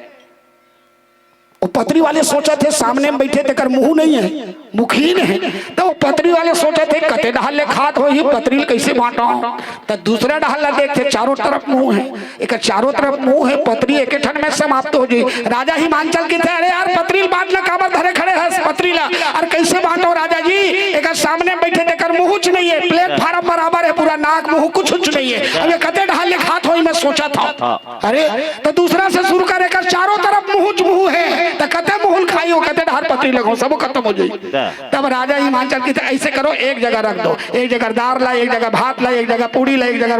वो पत्री वाले सोचे थे सामने में बैठे थे कर मुंह नहीं है, मुखीन है। तो वो पत्री वाले सोचे थे कते डहल ले खात हो ही पत्री कैसे बांटा। तो दूसरा डहल ला देखते चारों तरफ मुंह है, एक चारों तरफ मुंह है, पत्री एक ठन में समाप्त हो जाए। राजा हिमांचल की थे अरे यार पत्री बांट ला काबर धरे खड़े है पत्री ला और कैसे बांटो राजा जी। एक सामने बैठे थे कर मुंह नहीं है, प्लेटफार्म बराबर है, पूरा नाक मुंह कुछ नहीं है। अब कते डहल ले खात हो मैं सोचा था। अरे तो दूसरा से शुरू करे कर चारों तरफ मुंह है तो कते मुहल खाई हो कते ढार पत्री लगो सब खत्म हो जाए। तब राजा हिमांचल की ऐसे करो एक जगह रख दो, एक जगह दाल ला, एक जगह भात ला, एक जगह पूड़ी ला, एक जगह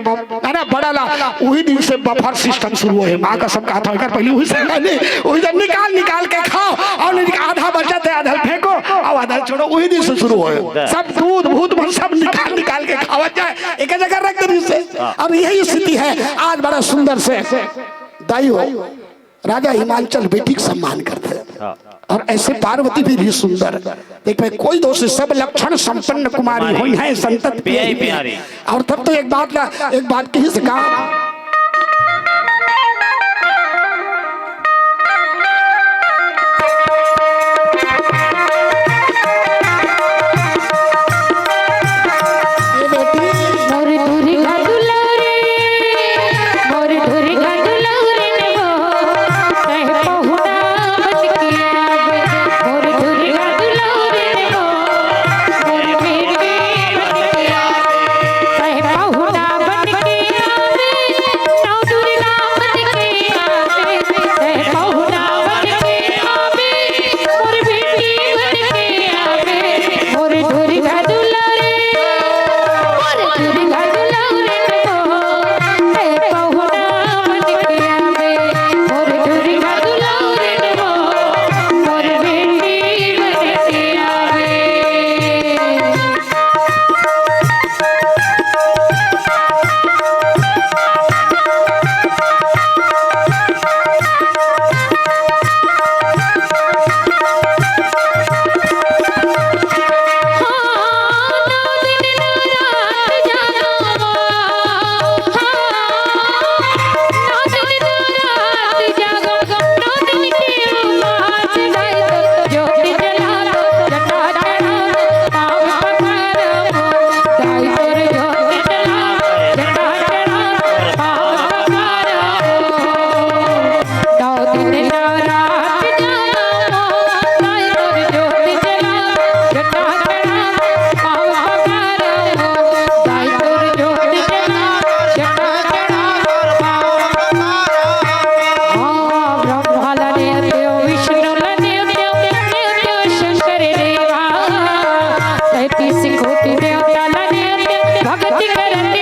है ना बड़ा ला। वही दिन से बफर सिस्टम शुरू है। माँ का सब कहा था पहले वही से निकाल के खाओ और आधा बचत है आधा फेंको और आधा छोड़ो। वही दिन से शुरू हो सब दूध भूत सब निकाल के खावा जाए एक जगह रख दे से। अब यही स्थिति है आज बड़ा सुंदर से दाई हो राजा हिमांचल बेटी का सम्मान करते हैं और ऐसे पार्वती भी सुंदर देख में कोई दोष सब लक्षण संपन्न कुमारी हुई है संतत प्यारी। और तब तो एक बात कही से कहा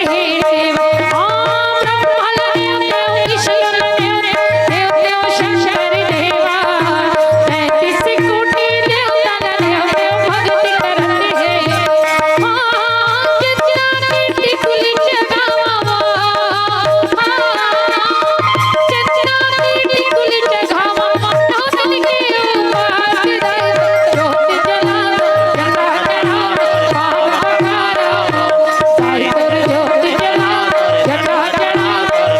हे देव ओम ब्रह्मल देव देव ईश्वर देव देव देव शंकर देवा 33 कोटि देवता देव देव भक्ति करते हैं जितना कीर्ति कुल जगावा जितना कीर्ति कुल जगावा नौतन के उपास ज्योत जला जला जला बाबा कारा साई गुर ज्योत जला जला जला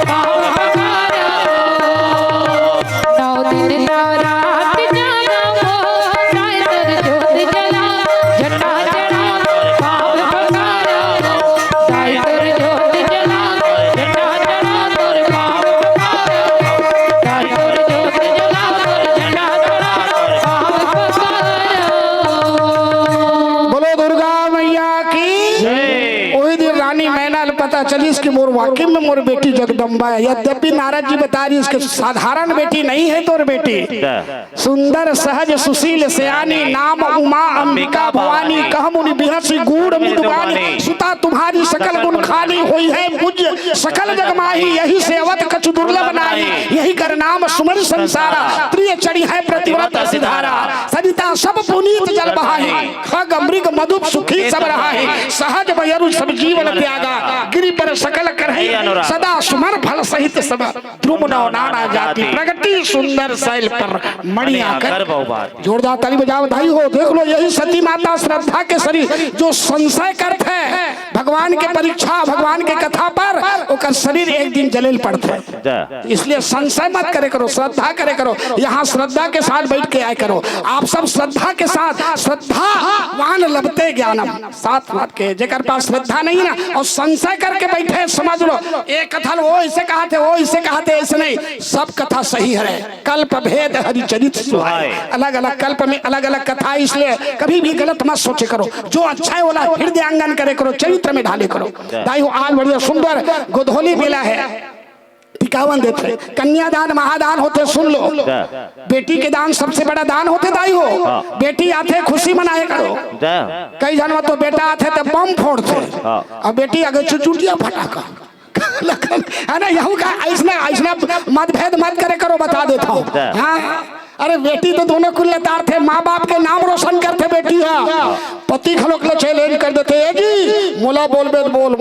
बाबा कारा 9 दिन 9 रात जाना वो साई गुर ज्योत जला जला जला बाबा कारा साई गुर ज्योत जला जला जला तोर बाबा कारा साई गुर ज्योत जला जला जला बाबा कारा बोलो दुर्गा मैया की वही दिन रानी मैना पता चली इसकी मोर वाकई में मोर बेटी जगदम्बा है। यद्यपि नारद जी बता रही इसके साधारण बेटी नहीं है तोर बेटी सुंदर सहज सुशील सयानी नाम उमा अंबिका भवानी कह मुनि बिहसी गूढ़ मुदवानी सुता तुम्हारी सकल गुण खाली हुई है पूज्य सकल जगमाही यही से अवत कछु दुर्लभ नाही यही कर नाम सुमन संसारा प्रिय चढ़ी है प्रतिव्रत सिधारा सरिता सब पुनीत जल बहाई खग मृग मधुप सुखी सब रहा है सहज बयरु सब जीवन त्यागा गिरि पर सकल करहि सदा सुमन फल सहित सब ध्रुव नौ नाना जाति प्रगति सुंदर शैल पर मणिया कर जोरदार ताली बजाओ भाई हो देख लो यही सती माता श्रद्धा के शरीर जो संशय करते है भगवान के परीक्षा भगवान के कथा पर ओकर शरीर एक दिन जलेल पड़ते इसलिए संशय मत करे करो श्रद्धा करे करो यहाँ श्रद्धा के साथ बैठ के आए करो आप सब श्रद्धा के साथ श्रद्धा वान लभते ज्ञानम साथ बात के जेकर पास श्रद्धा नहीं ना और संशय करके बैठे समझ लो एक कथा वो इसे कहते वो इसे कहते ऐसे नहीं सब कथा सही है कल्प भेद हरिचरित सुहाए अलग अलग कल्प में अलग अलग कथा इसलिए कभी भी गलत मत सोचे करो जो अच्छा है बोला हृदयांगन करे करो चरित्र में ढाले करो दाई हो आज बढ़िया सुंदर गोधोली बेला है टिकावन देते कन्यादान महादान होते सुन लो बेटी के दान सबसे बड़ा दान होते दाई हो बेटी आते खुशी मनाए करो कई जन्म तो बेटा आते तो बम फोड़ते और बेटी अगर चुटिया फटाका है ना यहू का ऐसा ऐसा मतभेद मत करे करो बता देता हूँ हाँ अरे बेटी तो दोनों कुल लतार थे माँ बाप के नाम रोशन करते बेटी है पति खलोक चैलेंज कर देते है जी मोला बोल बे बोल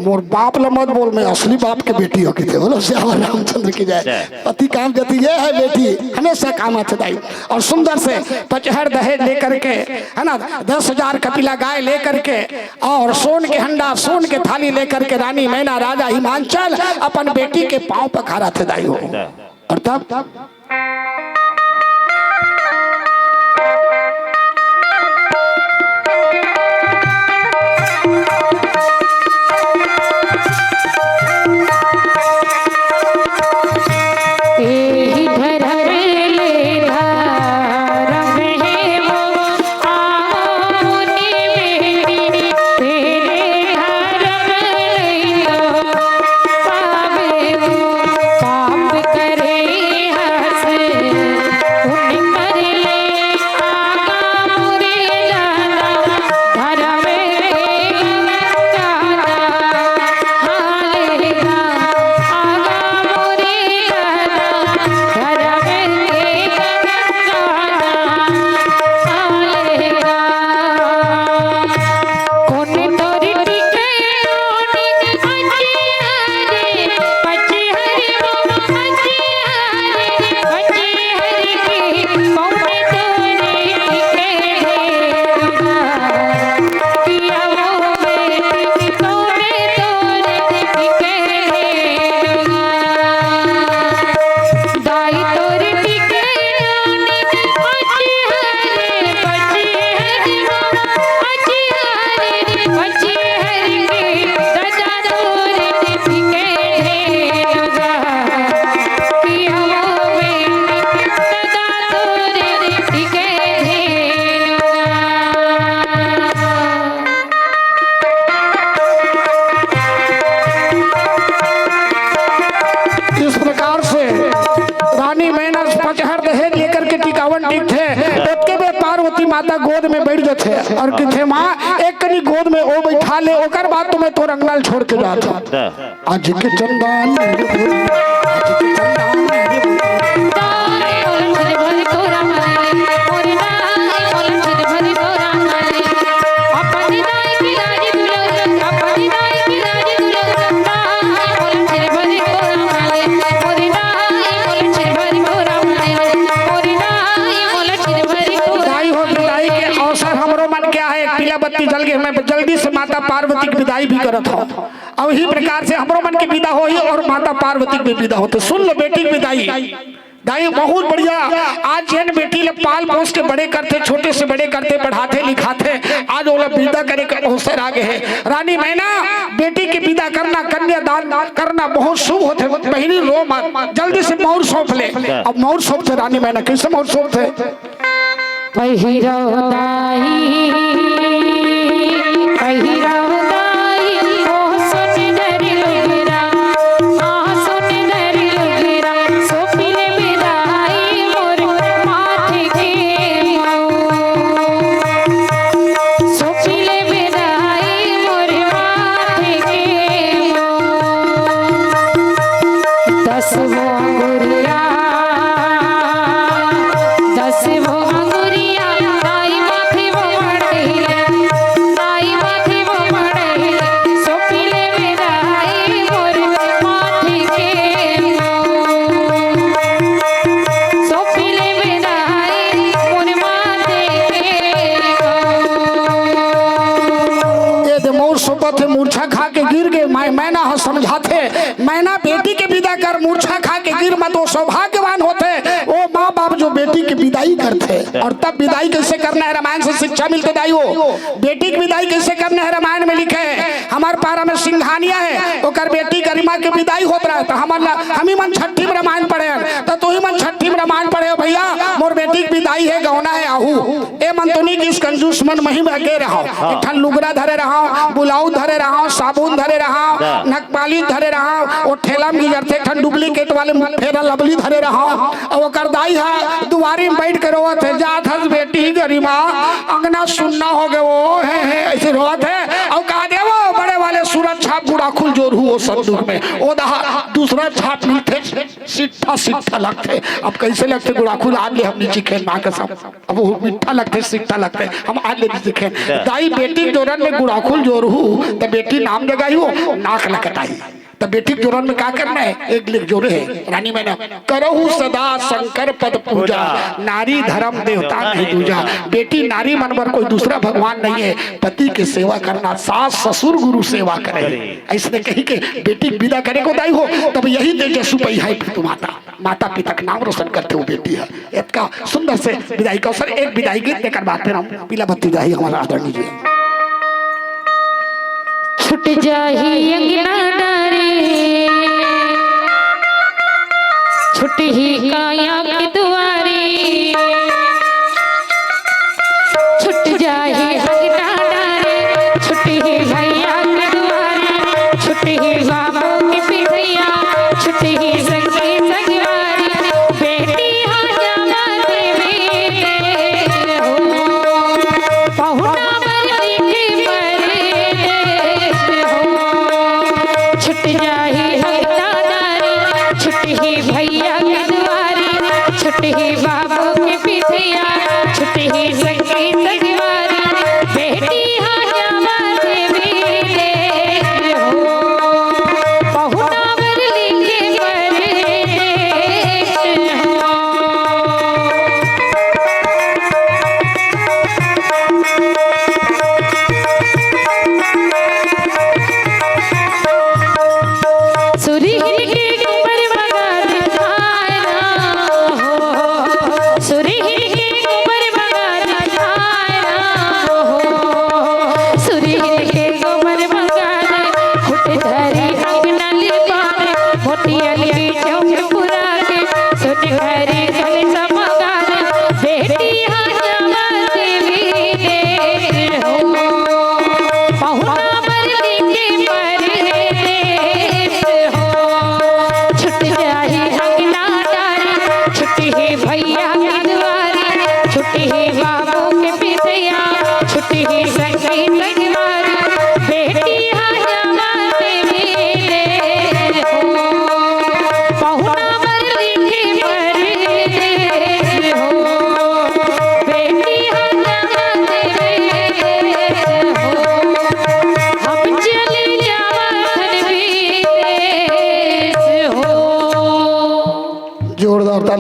मोर बाप ल मत बोल मैं असली बाप के बेटी हो के थे बोलो श्यामा रामचंद्र की जय पति काम देती ये है बेटी हमेशा काम आते दाई और सुंदर से पचहर दहेज लेकर के है ना 10,000 कपिला गाय लेकर के और सोन के हंडा सोन के थाली लेकर के रानी मैना राजा हिमांचल अपन बेटी के पांव पखारा थे दाई हो और तब माता गोद में बैठ जाते और कहते माँ एक कनी गोद में ओ बैठा ले ओकर बाद तुम्हें तो रंगनाल छोड़ के जाता आज के चंदन बत्ती जल गए मैं जल्दी से माता पार्वती की विदाई भी करत हूँ और इसी प्रकार से हमरो मन की विदा हो और माता पार्वती की विदा होते सुन लो बेटी की विदाई दाई बहुत बढ़िया आज जैन बेटी ले पाल पोस के बड़े करते छोटे से बड़े करते पढ़ाते लिखाते आज वो लोग विदा करे का अवसर आ गए है रानी मैना बेटी की विदा करना कन्यादान करना बहुत शुभ होते बहनी रो मत जल्दी से मोर सौंप ले अब मोर सौंपते रानी मैना कैसे मोर सौंपते मूर्छा खा के गिर गए मैना हो समझाते मैना बेटी के विदा कर मूर्छा खा के गिर मत वो सौभाग्यवान होते वो माँ बाप जो बेटी की विदाई करते और तब विदाई कैसे करना है रामायण से शिक्षा मिलते दाई हो बेटी की विदाई कैसे करना है रामायण में लिखे है हमारे पारा में सिंघानिया है ओकर बेटी गरिमा के विदाई होत रहा तो हम ही मन छठी में रामायण पढ़े तो तू ही मन छठी में रामायण पढ़े भैया मोर बेटी की विदाई है गौना है आहू ए मन तो नहीं कि इस कंजूस मन मही में गे रहा एक लुगरा धरे रहा बुलाऊ धरे रहा साबुन धरे रहा नकपाली धरे रहा और ठेला में गिरते ठन डुप्लीकेट वाले फेरा लवली धरे रहा और ओकर दाई है दुआरी में बैठ के रोवत है जात हस बेटी गरिमा अंगना सुनना हो गए वो है ऐसे रोवत है और कहा दे वो बड़े वाले सूरज छाप गुड़ाखुल जोर हुआ संदूक में वो दूसरा छाप मिलते सिट्ठा सिट्ठा लगते अब कैसे लगते गुड़ाखुल आज ले हम नीचे खेल माँ के सब अब वो मिठा लगते सिट्ठा लगते हम आज ले नीचे खेल दाई बेटी जोरन में गुड़ाखुल जोर हूँ तो बेटी नाम जगाई हो नाक लकटाई तो बेटी जोरन में क्या करना है एक लिख जोड़े है रानी मैंने करहु सदा शंकर पद पूजा नारी धर्म देवता नहीं दूजा बेटी नारी मनवर कोई दूसरा भगवान नहीं है पति की सेवा करना सास ससुर गुरु सेवा करे ऐसे कही के बेटी विदा करे को दाई हो तब यही तेजस्वी पई है माता माता पिता का नाम रोशन करते हो बेटी है इसका सुंदर से विदाई का अवसर एक विदाई गीत देकर बात फिर हम पीला बत्ती जाही हमारा आदरणीय जी छुट जाही अंगना डारे छुट ही काया की दुआरी छुट जाही अंगना डारे छुट ही भैया की दुआरी छुट ही बाबू की पिठैया छुट ही संगी संगवारी बेटी हाँ जावा देवी हो पहुना बरली की छुट जाही हंगना डारी छुट ही भैया के दुआरी छुट ही बाबू के पिठैया छुट ही संगी संगवारी बेटी हाँ जावा देवी हो पहुना बरली के परदेश हो सुरील के कुंवर बगान खायरा हो सुरील के कुंवर बगान खायरा हो सुरील के कुंवर बगान फुट धरी अंगना लिपान मोटी अली चौक पुरा के सुन घरी गल समगान बेटी हाँ जावा देवी हो पहुना बरली के परदेश छुट जाही अंगना डारी छुट ही भैया की दुआरी छुट ही बाबू के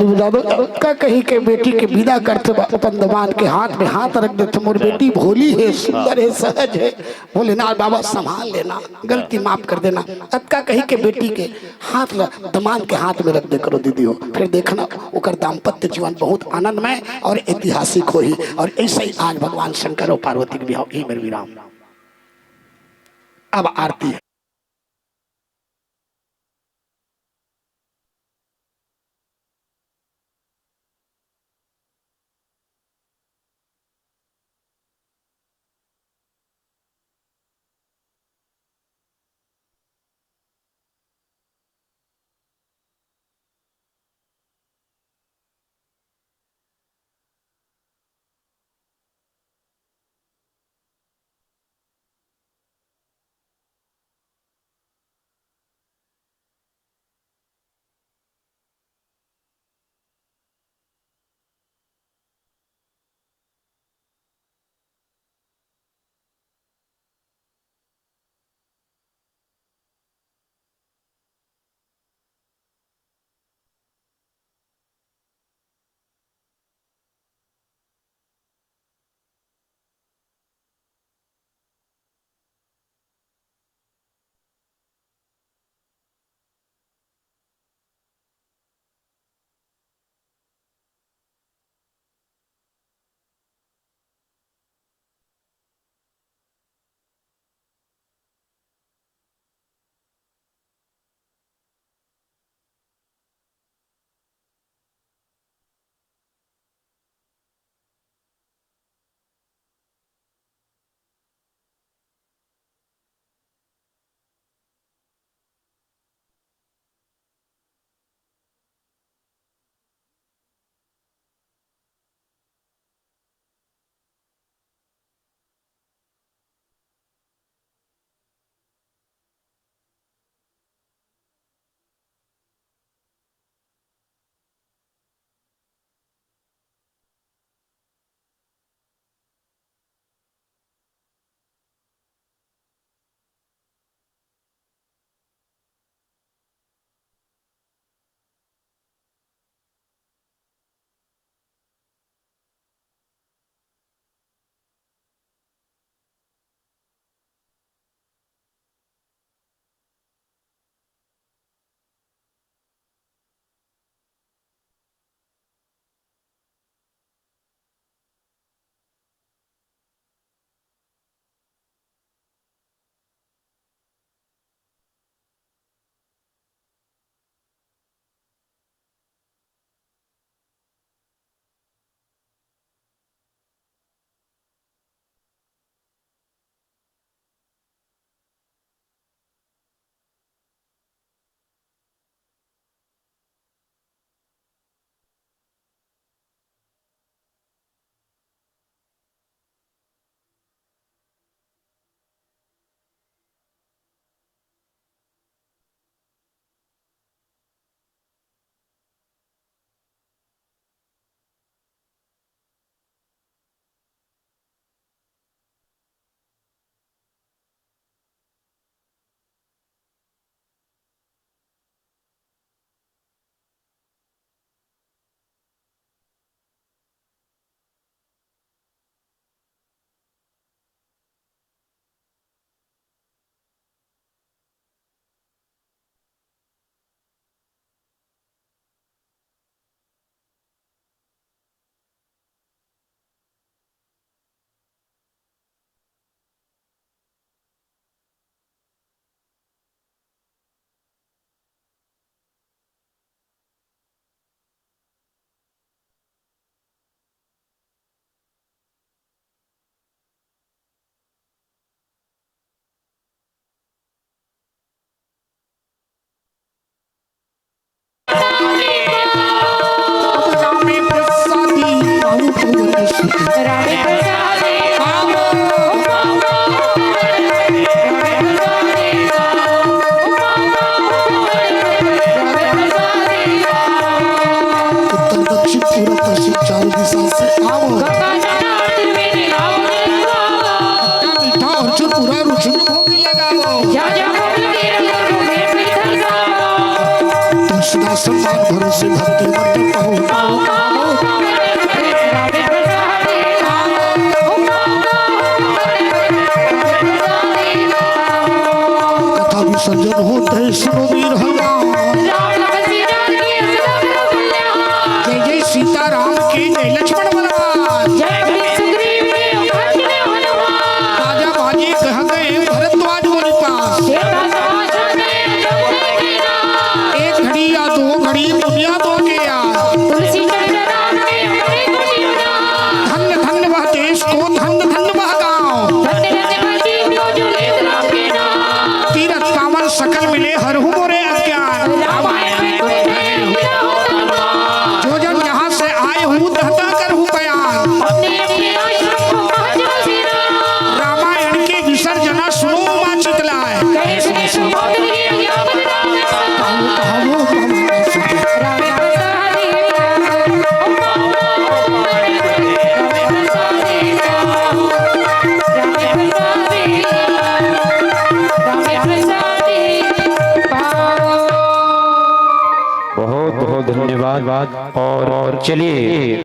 ताली बजा दो। का कही के बेटी के विदा करते अपन दमान के हाथ में हाथ रख देते, मोर बेटी भोली है, सुंदर है, सहज है, बोले ना बाबा संभाल लेना, गलती माफ कर देना। अब का कही के बेटी के हाथ दमान के हाथ में रख दे करो दीदी हो, फिर देखना ओकर दाम्पत्य जीवन बहुत आनंदमय और ऐतिहासिक होई। और ऐसे ही आज भगवान शंकर और पार्वती के बिहाव ही मेरे विराम। अब आरती है। सेवा सम्मान भरोसे भक्ति मंत्र कहो कथा विसर्जन होते सुनो वीर हनुमान जय जय सीताराम की जय लक्ष्मण बलवान राजा बाजी कह गए भरद्वाज बोले पास एक घड़ी या दो घड़ी दुनिया दो के यार धन्य धन्य वह देश को धन्य धन्य वह गाँव तीरथ पावन सकल मिले हरहु मोरे अज्ञान जो जन यहाँ से आए हूँ दहता कर हूँ बयान रामायण के विसर्जना सुनो माँ चितलाए बहुत बहुत धन्यवाद और चलिए